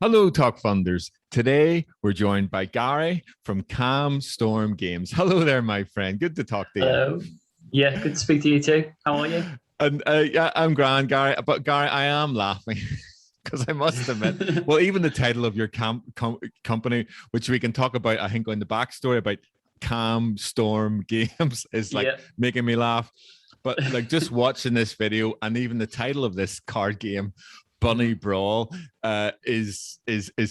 Hello, Talk Funders. Today we're joined by Gary from Calm Storm Games. Hello there, my friend. Good to talk to you. Hello. Yeah, good to speak to you too. How are you? And yeah, I'm grand, Gary. But Gary, I am laughing because I must admit, well, even the title of your company, which we can talk about, I think, on the backstory about Calm Storm Games, is like making me laugh. But like just watching this video and even the title of this card game, Bunny Brawl, is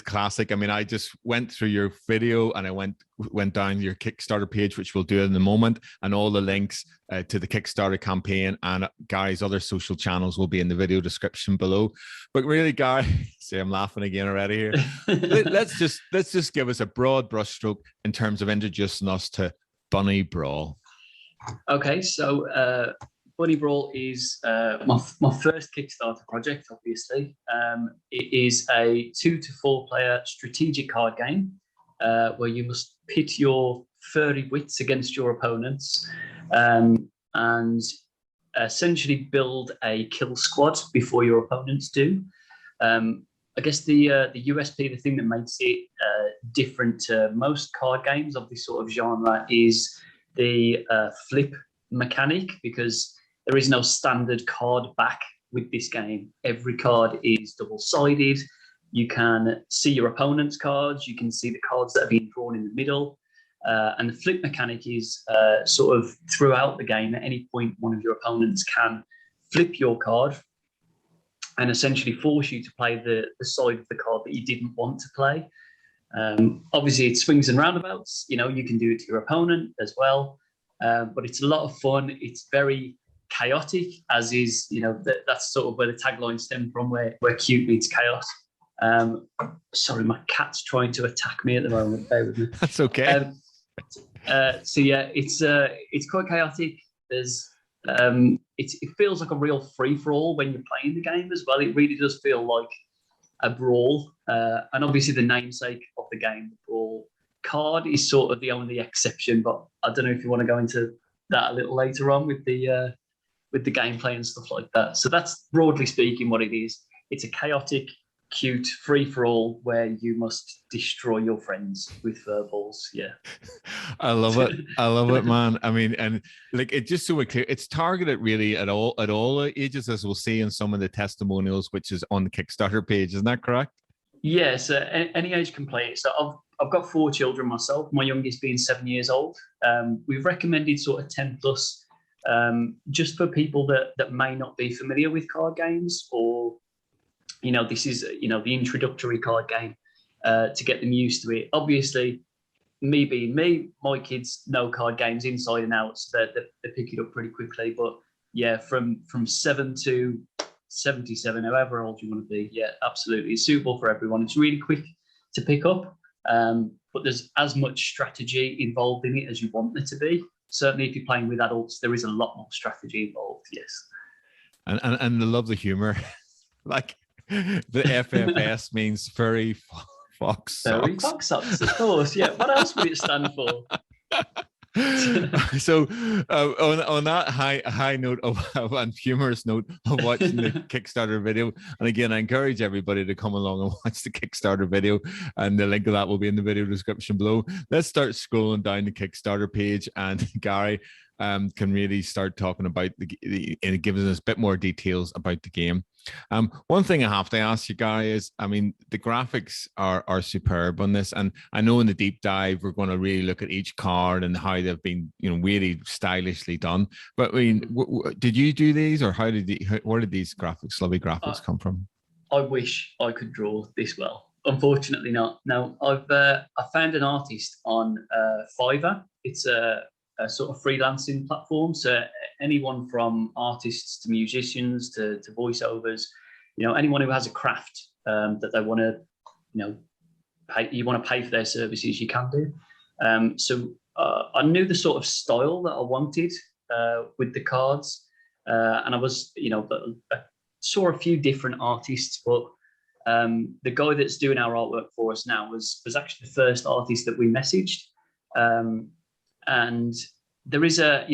classic. I mean, I just went through your video and I went down your Kickstarter page, which we'll do in a moment, and all the links to the Kickstarter campaign and Gary's other social channels will be in the video description below. But really, Gary, see, I'm laughing again already here. let's just give us a broad brushstroke in terms of introducing us to Bunny Brawl. Okay, so Bunny Brawl is my first Kickstarter project, obviously. It is a 2 to 4 player strategic card game where you must pit your furry wits against your opponents and essentially build a kill squad before your opponents do. I guess the USP, the thing that makes it different to most card games of this sort of genre, is the flip mechanic, because there is no standard card back with this game. Every card is double-sided. You can see your opponent's cards. You can see the cards that are being drawn in the middle. And the flip mechanic is sort of throughout the game. At any point, one of your opponents can flip your card and essentially force you to play the side of the card that you didn't want to play. Obviously, it swings and roundabouts. You know, you can do it to your opponent as well. But it's a lot of fun. It's very chaotic, as is, you know, that's sort of where the tagline stemmed from, where cute meets chaos. Sorry, my cat's trying to attack me at the moment. Bear with me. That's okay. So yeah, it's quite chaotic. There's it feels like a real free-for-all when you're playing the game as well. It really does feel like a brawl, and obviously the namesake of the game, the Brawl card, is sort of the only exception. But I don't know if you want to go into that a little later on with the gameplay and stuff like that. So that's broadly speaking what it is. It's a chaotic, cute free-for-all where you must destroy your friends with furballs. Yeah. I love it. I love it, man. I mean, and like, it just so clear, it's targeted really at all ages, as we'll see in some of the testimonials, which is on the Kickstarter page. Isn't that correct? Yes, any age can play it. So I've got 4 children myself, my youngest being 7 years old. We've recommended sort of 10 plus, just for people that may not be familiar with card games, or, you know, this is, you know, the introductory card game, to get them used to it. Obviously, me being me, my kids know card games inside and out, so they pick it up pretty quickly. But yeah, from 7 to 77, however old you want to be, yeah, absolutely, it's suitable for everyone. It's really quick to pick up, but there's as much strategy involved in it as you want there to be. Certainly, if you're playing with adults, there is a lot more strategy involved. Yes, and I love the humor. Like, the FFS means furry fox socks. Furry fox socks, of course. Yeah. What else would it stand for? So on that high note and humorous note of watching the Kickstarter video, and again, I encourage everybody to come along and watch the Kickstarter video, and the link of that will be in the video description below. Let's start scrolling down the Kickstarter page, and Gary can really start talking about and giving us a bit more details about the game. One thing I have to ask you, Gary, is, I mean, the graphics are superb on this, and I know in the deep dive we're going to really look at each card and how they've been, you know, really stylishly done. But I mean, did you do these, or where did these lovely graphics come from? I wish I could draw this well. Unfortunately, not. No, I found an artist on Fiverr. It's a sort of freelancing platform. So anyone from artists to musicians to voiceovers, you know, anyone who has a craft that they want to, you know, you want to pay for their services, you can do. So I knew the sort of style that I wanted with the cards, and I was, you know, I saw a few different artists, but the guy that's doing our artwork for us now was actually the first artist that we messaged. And there is a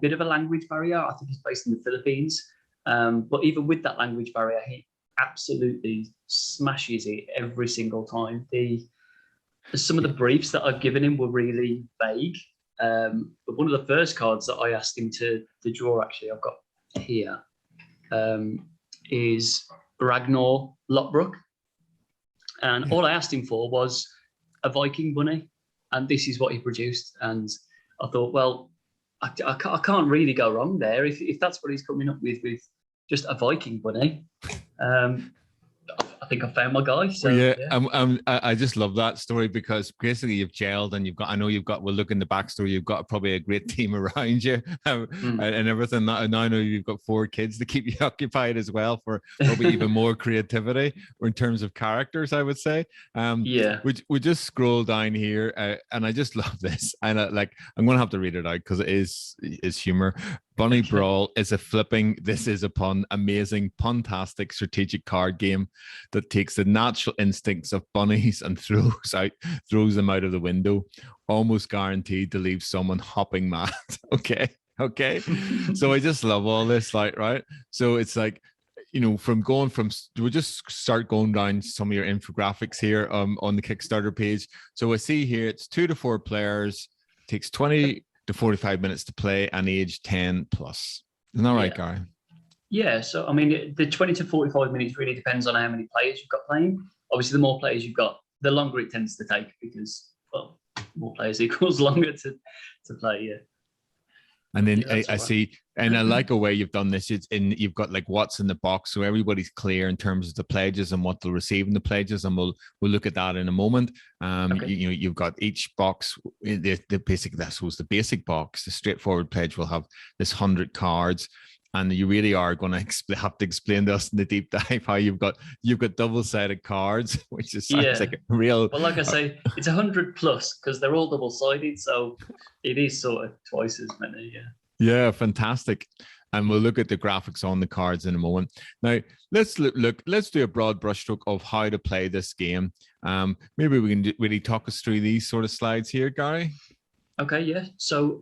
bit of a language barrier. I think he's based in the Philippines. But even with that language barrier, he absolutely smashes it every single time. Some of the briefs that I've given him were really vague. But one of the first cards that I asked him to draw, actually, I've got here, is Ragnar Lothbrok. And all I asked him for was a Viking bunny, and this is what he produced. And I thought, well, I can't really go wrong there if that's what he's coming up with just a Viking bunny. I think I found my guy. So yeah. I just love that story because basically you've gelled and we'll look in the backstory. You've got probably a great team around you and everything. Now I know you've got 4 kids to keep you occupied as well for probably even more creativity in terms of characters, I would say. We just scroll down here and I just love this. And I'm going to have to read it out because it is humor. Bunny Brawl is this is a pun, amazing, puntastic strategic card game that takes the natural instincts of bunnies and throws them out of the window, almost guaranteed to leave someone hopping mad. Okay. So I just love all this, right? So it's like, we'll just start going down some of your infographics here on the Kickstarter page. So I see here it's 2 to 4 players, takes 20 to 45 minutes to play and age 10 plus. Isn't that right, Gary? Yeah, so I mean, the 20 to 45 minutes really depends on how many players you've got playing. Obviously, the more players you've got, the longer it tends to take because, well, more players equals longer to play, yeah. And then I see, and I like a way you've done this. You've got like what's in the box, so everybody's clear in terms of the pledges and what they'll receive in the pledges, and we'll look at that in a moment. You've got each box. The basic box, the straightforward pledge will have this 100 cards. And you really are going to have to explain to us in the deep dive how you've got double-sided cards, which sounds like a real. Well, like I say, it's 100 plus because they're all double-sided, so it is sort of twice as many. Yeah. Yeah, fantastic. And we'll look at the graphics on the cards in a moment. Now, let's do a broad brushstroke of how to play this game. Maybe we can really talk us through these sort of slides here, Gary. Okay. Yeah. So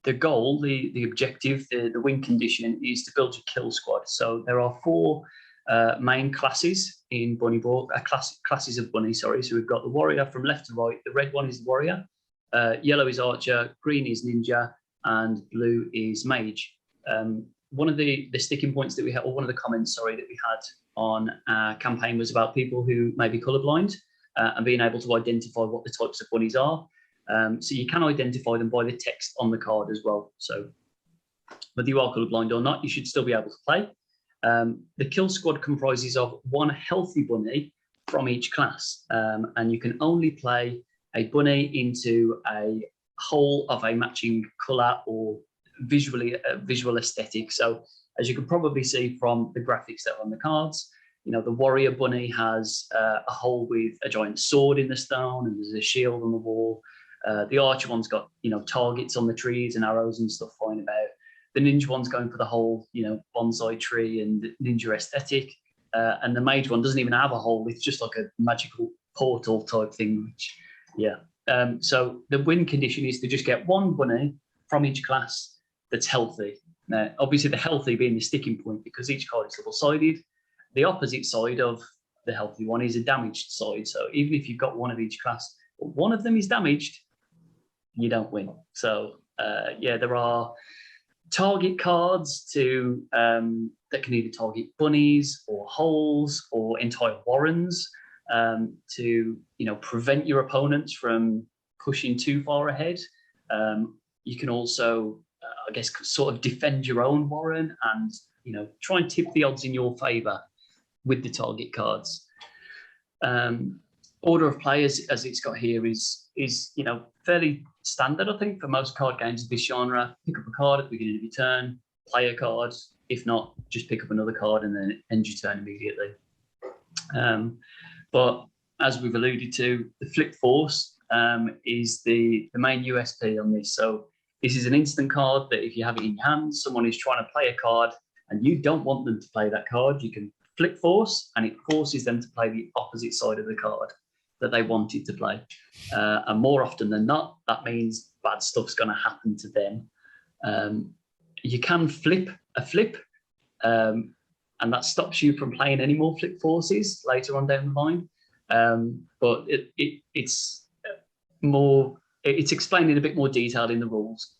the goal, the objective, the win condition is to build your kill squad. So there are 4 main classes in Bunny Brawl, classes of Bunny, sorry. So we've got the warrior from left to right. The red one is the warrior, yellow is archer, green is ninja, and blue is mage. One of the sticking points that we had, or one of the comments, sorry, that we had on our campaign was about people who may be colorblind and being able to identify what the types of bunnies are. So you can identify them by the text on the card as well. So whether you are colourblind or not, you should still be able to play. The kill squad comprises of 1 healthy bunny from each class, and you can only play a bunny into a hole of a matching colour or visual aesthetic. So as you can probably see from the graphics that are on the cards, the warrior bunny has a hole with a giant sword in the stone, and there's a shield on the wall. The archer one's got, targets on the trees and arrows and stuff flying about. The ninja one's going for the whole, bonsai tree and ninja aesthetic. And the mage one doesn't even have a hole. It's just like a magical portal type thing, which, yeah. So the win condition is to just get 1 bunny from each class that's healthy. Now, obviously the healthy being the sticking point because each card is double-sided. The opposite side of the healthy one is a damaged side. So even if you've got 1 of each class, but 1 of them is damaged, you don't win. So there are target cards that can either target bunnies or holes or entire warrens to prevent your opponents from pushing too far ahead. You can also sort of defend your own warren and try and tip the odds in your favor with the target cards. Order of play, as it's got here, is fairly standard, I think, for most card games of this genre. Pick up a card at the beginning of your turn, play a card. If not, just pick up another card and then end your turn immediately. But as we've alluded to, the Flip Force is the main USP on this. So this is an instant card that if you have it in your hand, someone is trying to play a card and you don't want them to play that card, you can Flip Force and it forces them to play the opposite side of the card that they wanted to play. And more often than not, that means bad stuff's going to happen to them. You can flip a flip, and and that stops you from playing any more Flip Forces later on down the line. But it's more, it's explained in a bit more detail in the rules.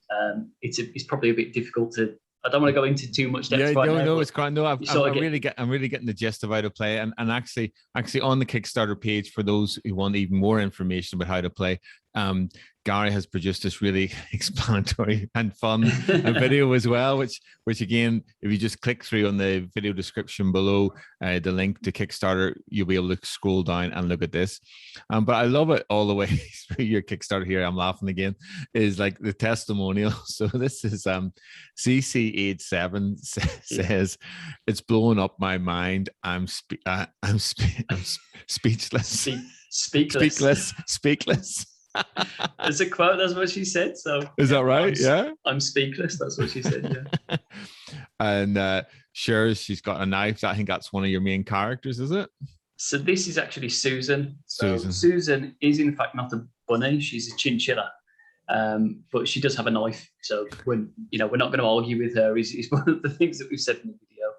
It's probably a bit difficult to. I don't want to go into too much depth. Yeah, right now, no, it's grand. No, I'm really getting the gist of how to play, and actually on the Kickstarter page, for those who want even more information about how to play, Gary has produced this really explanatory and fun video as well, which again, if you just click through on the video description below, the link to Kickstarter, you'll be able to scroll down and look at this. But I love it all the way through your Kickstarter here. I'm laughing again, is like the testimonial. So this is CC87 says, "It's blowing up my mind. I'm speechless. Speakless. It's a quote. That's what she said. So is that right? I'm speechless. That's what she said. Yeah. And she's got a knife. I think that's one of your main characters, is it? So this is actually Susan. Susan is in fact not a bunny. She's a chinchilla, but she does have a knife. So we're not going to argue with her. Is one of the things that we've said in the video.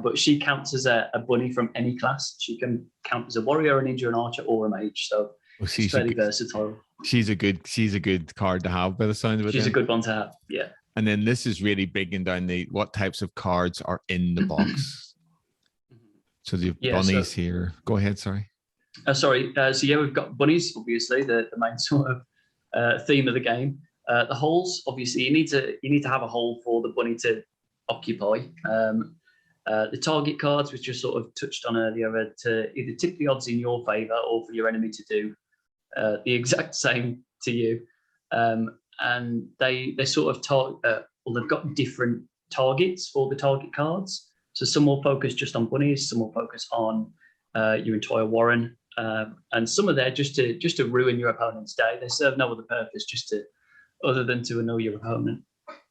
But she counts as a bunny from any class. She can count as a warrior, a ninja, an archer, or a mage. So. Well, she's fairly versatile. She's a good card to have by the sound of it. She's a good one to have, yeah. And then this is really breaking down what types of cards are in the box. So the bunnies here. Go ahead, sorry. So we've got bunnies, obviously, the main sort of theme of the game. The holes, obviously, you need to have a hole for the bunny to occupy. The target cards, which you sort of touched on earlier, are to either tip the odds in your favour or for your enemy to do the exact same to you. And they sort of they've got different targets for the target cards. So some will focus just on bunnies, some will focus on your entire warren, and some are there just to ruin your opponent's day. They serve no other purpose other than to annoy your opponent.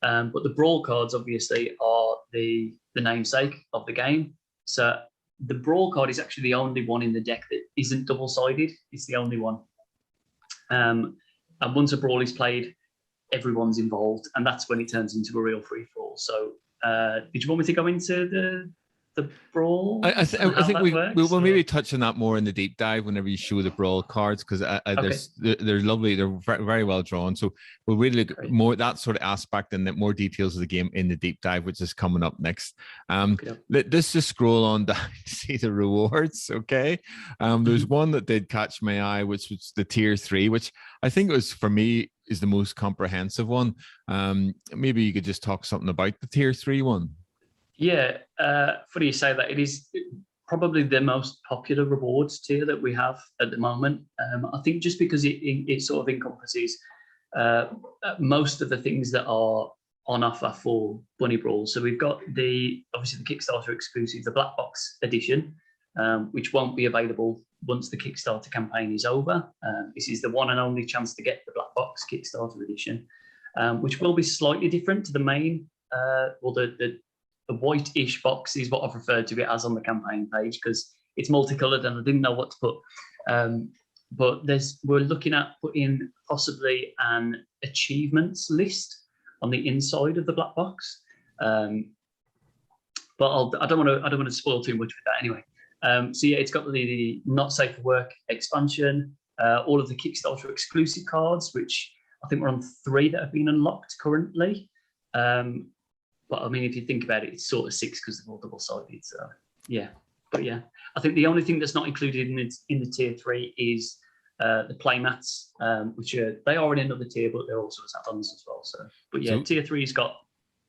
But the Brawl cards obviously are the namesake of the game. So the Brawl card is actually the only one in the deck that isn't double-sided. It's the only one. And once a Brawl is played, everyone's involved, and that's when it turns into a real free-for-all. So did you want me to go into the Brawl? I think we'll maybe touch on that more in the deep dive whenever you show the Brawl cards, because they're lovely, they're very, very well drawn. So we'll really look more at that sort of aspect and more details of the game in the deep dive, which is coming up next. Let's just scroll on down to see the rewards. Okay, there's one that did catch my eye, which was the tier 3, which I think was, for me, is the most comprehensive one. Maybe you could just talk something about the tier 3 one. Yeah, funny you say that. It is probably the most popular rewards tier that we have at the moment. I think just because it sort of encompasses most of the things that are on offer for Bunny Brawl. So we've got obviously the Kickstarter exclusive, the Black Box edition, which won't be available once the Kickstarter campaign is over. This is the one and only chance to get the Black Box Kickstarter edition, which will be slightly different to the main, the white-ish box is what I've referred to it as on the campaign page, because it's multicolored and I didn't know what to put. But we're looking at putting possibly an achievements list on the inside of the black box. But I don't want to spoil too much with that anyway. So yeah, it's got the Not Safe for Work expansion, all of the Kickstarter exclusive cards, which I think we're on 3 that have been unlocked currently. But I mean, if you think about it, it's sort of 6 because they're all double-sided. So yeah, but yeah, I think the only thing that's not included in the tier 3 is the playmats, which they are in another tier, but they're also as add-ons as well. So, but yeah, tier 3's got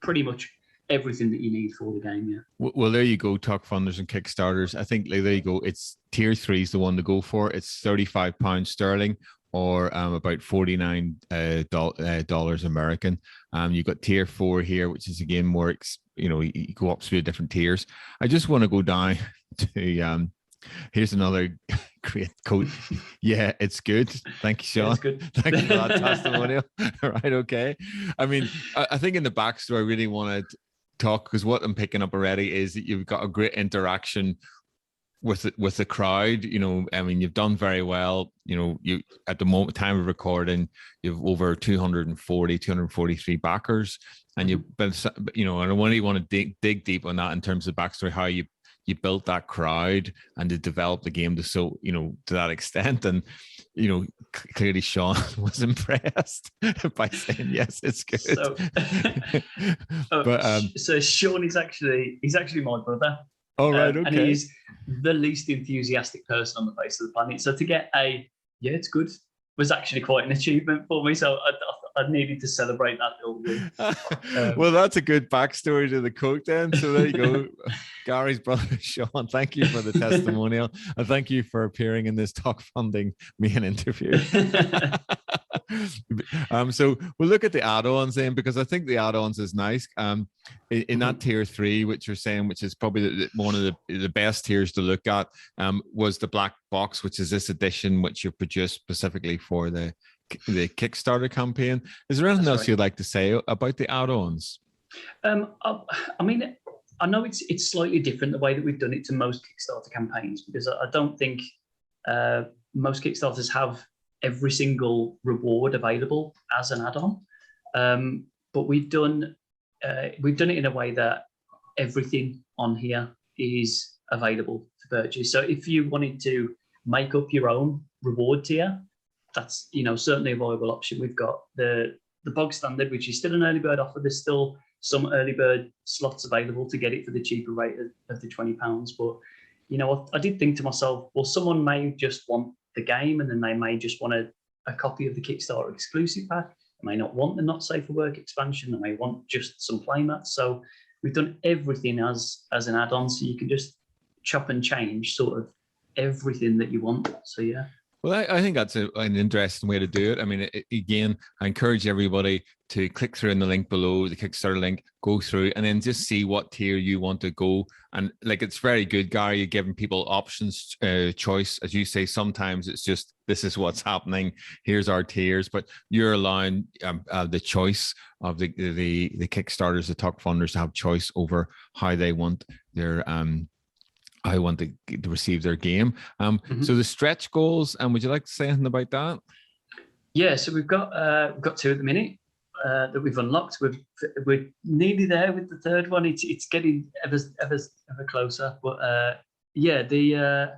pretty much everything that you need for the game. Yeah. Well, there you go, Talkfunders and Kickstarters. I think there you go. It's tier 3 is the one to go for. It's £35 sterling. Or about $49 American. You've got tier 4 here, which is again more, you go up through different tiers. I just want to go down to, here's another great quote. Yeah, it's good. Thank you, Sean. Yeah, it's good. Thank you for that testimonial. Right, okay. I mean, I think in the backstory, I really want to talk, because what I'm picking up already is that you've got a great interaction with the crowd, you know, I mean, you've done very well. You know, you at the moment time of recording, you've over 243 backers, and you've been, you know, and I really want to dig deep on that in terms of backstory, how you built that crowd and to develop the game to, so, you know, to that extent. And, you know, clearly Sean was impressed by saying, yes, it's good. So, so Sean is he's actually my brother. Oh, right. Okay. And he's the least enthusiastic person on the face of the planet. So to get yeah, it's good, was actually quite an achievement for me. So I needed to celebrate that little win. Well, that's a good backstory to the Coke then. So there you go. Gary's brother, Sean, thank you for the testimonial. And thank you for appearing in this Talkfunding main interview. So we'll look at the add-ons then, because I think the add-ons is nice. In that tier 3, which you're saying, which is probably one of the best tiers to look at, was the black box, which is this edition which you produced specifically for the Kickstarter campaign. Is there anything else you'd like to say about the add-ons? I mean, I know it's slightly different the way that we've done it to most Kickstarter campaigns, because I don't think most Kickstarters have every single reward available as an add-on, but we've done it in a way that everything on here is available to purchase. So if you wanted to make up your own reward tier, that's, you know, certainly a viable option. We've got the bog standard, which is still an early bird offer. There's still some early bird slots available to get it for the cheaper rate of the £20. But, you know, I did think to myself, well, someone may just want the game, and then they may just want a copy of the Kickstarter exclusive pack. They may not want the Not Safe for Work expansion. They may want just some playmats. So we've done everything as an add-on, so you can just chop and change sort of everything that you want. So yeah. Well, I think that's an interesting way to do it. I mean, again, I encourage everybody to click through in the link below, the Kickstarter link, go through, and then just see what tier you want to go. And like, it's very good, Gary, you're giving people options, choice. As you say, sometimes it's just, this is what's happening, here's our tiers, but you're allowing the choice of the Kickstarters, the Talk funders, to have choice over how they want their I want to receive their game. So the stretch goals, would you like to say anything about that? Yeah, so we've got 2 at the minute that we've unlocked. We're nearly there with the third one. It's getting ever closer. But yeah, the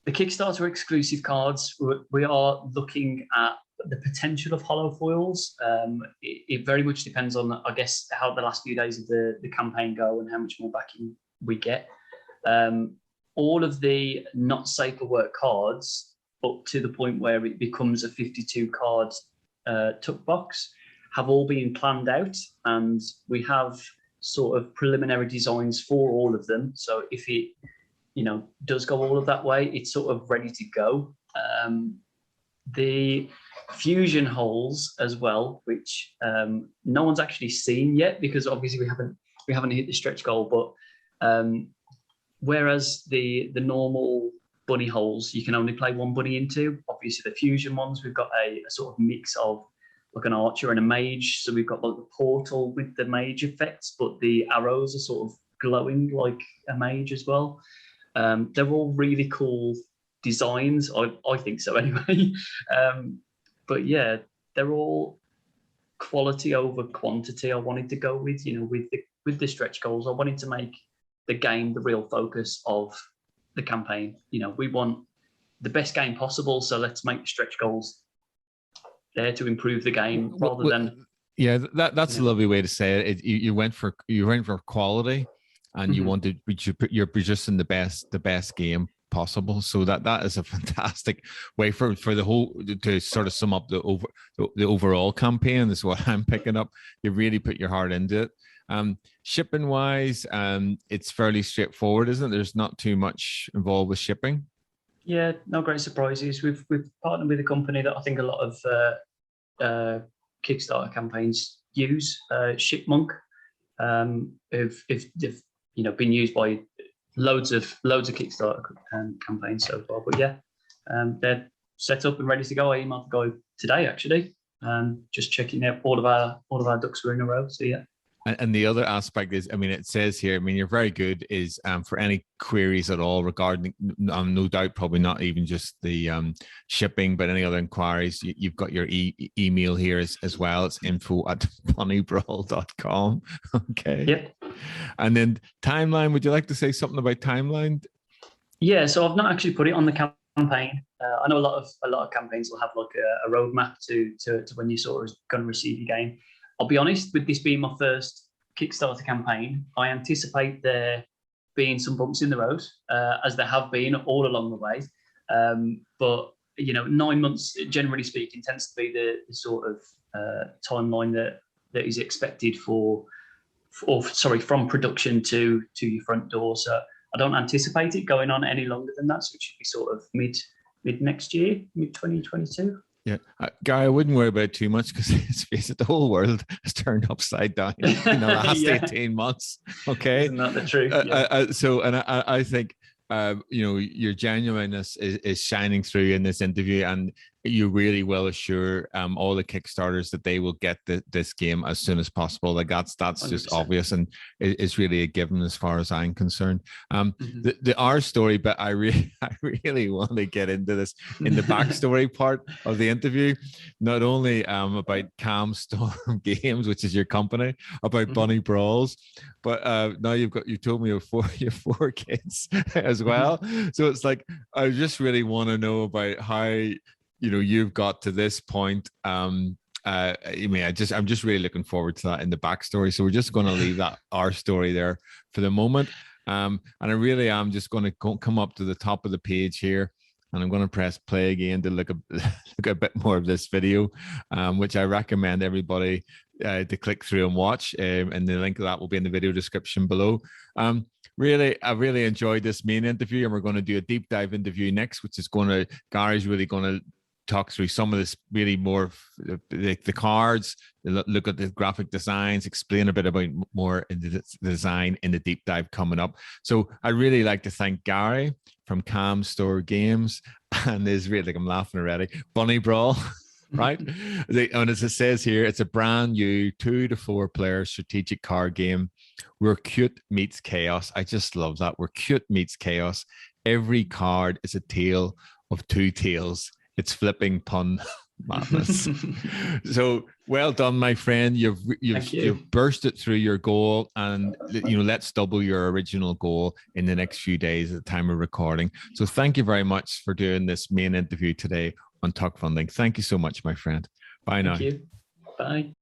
Kickstarter exclusive cards, we are looking at the potential of hollow foils. It very much depends on, I guess, how the last few days of the campaign go and how much more backing we get. All of the Not Safe for Work cards, up to the point where it becomes a 52 card tuck box, have all been planned out, and we have sort of preliminary designs for all of them. So if it, you know, does go all of that way, it's sort of ready to go. The fusion holes as well, which no one's actually seen yet, because obviously we haven't hit the stretch goal, but whereas the normal bunny holes, you can only play one bunny into. Obviously, the fusion ones, we've got a sort of mix of like an archer and a mage. So we've got like the portal with the mage effects, but the arrows are sort of glowing like a mage as well. They're all really cool designs. I think so anyway. But yeah, they're all quality over quantity. I wanted to go with, you know, with the stretch goals. I wanted to make the game the real focus of the campaign. You know, we want the best game possible, so let's make the stretch goals there to improve the game rather than. Yeah, that's a lovely way to say it. You went for quality, and you wanted, you're producing the best game possible. So that is a fantastic way for the whole, to sort of sum up the overall campaign. Is what I'm picking up. You really put your heart into it. Shipping wise, it's fairly straightforward, isn't it? There's not too much involved with shipping. Yeah, no great surprises. We've partnered with a company that I think a lot of Kickstarter campaigns use, Shipmonk. If you know, been used by loads of Kickstarter campaigns so far. But yeah, they're set up and ready to go. I emailed the guy today actually, just checking out all of our ducks were in a row. So yeah. And the other aspect is, I mean, it says here, I mean, you're very good, is for any queries at all regarding, no doubt, probably not even just the shipping, but any other inquiries, you've got your email here as well. It's info@bunnybrawl.com. Okay. Yep. And then timeline, would you like to say something about timeline? Yeah, so I've not actually put it on the campaign. I know a lot of campaigns will have like a roadmap to when you sort of going to receive your game. I'll be honest, with this being my first Kickstarter campaign, I anticipate there being some bumps in the road, as there have been all along the way. But, you know, 9 months, generally speaking, tends to be the sort of timeline that is expected from production to your front door. So I don't anticipate it going on any longer than that. So it should be sort of mid next year, mid 2022. Yeah, Gary, I wouldn't worry about it too much, because let's face it, the whole world has turned upside down in the last 18 months. Okay, isn't that the truth? I think you know, your genuineness is shining through in this interview, and you really will assure all the Kickstarters that they will get this game as soon as possible. Like that's 100%. Just obvious, and it's really a given as far as I'm concerned. The our story, but I really want to get into this in the backstory part of the interview, not only about Storm Games, which is your company, about Bunny Brawls, but now you told me you have four kids as well. So it's like, I just really want to know about how, you know, you've got to this point. I mean, I'm just really looking forward to that in the backstory. So we're just going to leave our story there for the moment. And I really am just going to come up to the top of the page here, and I'm going to press play again to look a bit more of this video, which I recommend everybody to click through and watch. And the link of that will be in the video description below. I really enjoyed this main interview, and we're going to do a deep dive interview next, which is Gary's really going to talk through some of this, really more the cards, look at the graphic designs, explain a bit about more into the design in the deep dive coming up. So I'd really like to thank Gary from Storm Games, and there's really, like, I'm laughing already, Bunny Brawl. Right, and as it says here, it's a brand new 2 to 4 player strategic card game where cute meets chaos. I just love that, where cute meets chaos. Every card is a tale of two tales. It's flipping pun madness. So well done, my friend. You've bursted through your goal, and you know, let's double your original goal in the next few days at the time of recording. So thank you very much for doing this main interview today on Talkfunding. Thank you so much, my friend. Bye now. Thank you. Bye.